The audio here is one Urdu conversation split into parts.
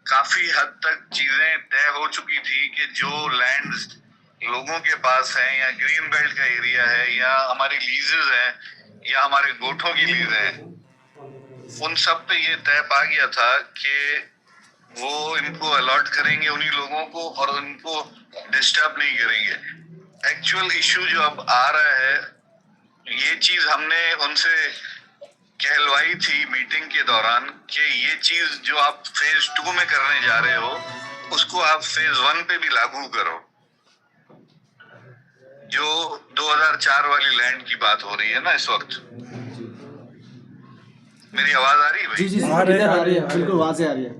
کافی حد تک چیزیں طے ہو چکی تھی کہ جو لینڈز لوگوں کے پاس ہیں یا گرین بیلٹ کا ایریا ہے یا ہماری لیزز ہیں یا ہمارے گوٹھوں کی لیز ہیں، ان سب پہ یہ طے پا گیا تھا کہ وہ ان کو الاٹ کریں گے انہی لوگوں کو اور ان کو ڈسٹرب نہیں کریں گے. ایکچوئل ایشو جو اب آ رہا ہے، یہ چیز ہم نے ان سے کہلوائی تھی میٹنگ کے دوران کہ یہ چیز جو آپ فیز 2 میں کرنے جا رہے ہو اس کو آپ فیز 1 پہ بھی لاگو کرو. جو 2004 والی لینڈ کی بات ہو رہی ہے نا اس وقت. میری آواز آ رہی ہے بھائی؟ جی آ رہی ہے، بالکل واضح آ رہی ہے.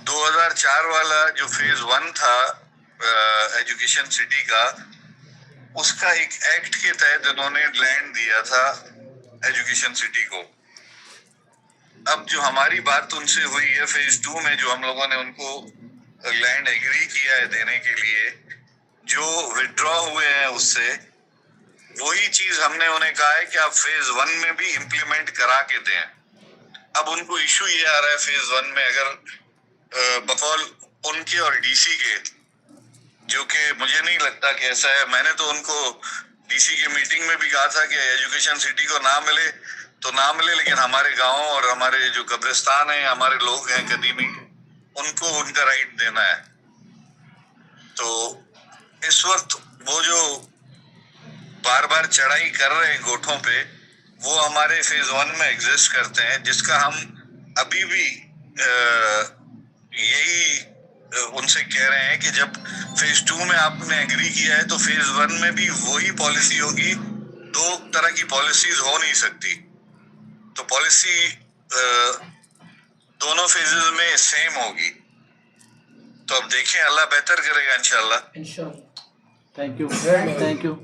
2004 والا جو فیز 1 تھا ایجوکیشن سٹی کا، اس کا ایک ایکٹ کے تحت انہوں نے لینڈ دیا تھا ایجوکیشن سٹی کو. اب جو ہماری بات ان سے ہوئی ہے فیز 2 میں، جو ہم لوگوں نے ان کو لینڈ ایگری کیا ہے دینے کے لیے، جو وڈرا ہوئے ہیں اس سے، وہی چیز ہم نے انہیں کہا ہے کہ آپ فیز 1 میں بھی امپلیمنٹ کرا کے دیں. اب ان کو ایشو یہ آ رہا ہے فیز 1 میں، اگر بقول ان کے اور ڈی سی کے، جو کہ مجھے نہیں لگتا کہ ایسا ہے. میں نے تو ان کو ڈی سی کے میٹنگ میں بھی کہا تھا کہ ایجوکیشن سٹی کو نہ ملے تو نہ ملے، لیکن ہمارے گاؤں اور ہمارے جو قبرستان ہیں، ہمارے لوگ ہیں قدیمی، ان کو ان کا رائٹ دینا ہے. تو اس وقت وہ جو بار بار چڑھائی کر رہے ہیں گوٹھوں پہ، وہ ہمارے فیز 1 میں ایگزسٹ کرتے ہیں، جس کا ہم ابھی بھی یہی ان سے کہہ رہے ہیں کہ جب فیز 2 میں آپ نے ایگری کیا ہے تو فیز 1 میں بھی وہی پالیسی ہوگی. دو طرح کی پالیسیز ہو نہیں سکتی. تو پالیسی دونوں فیزز میں سیم ہوگی. تو اب دیکھیں، اللہ بہتر کرے گا انشاءاللہ. Thank you.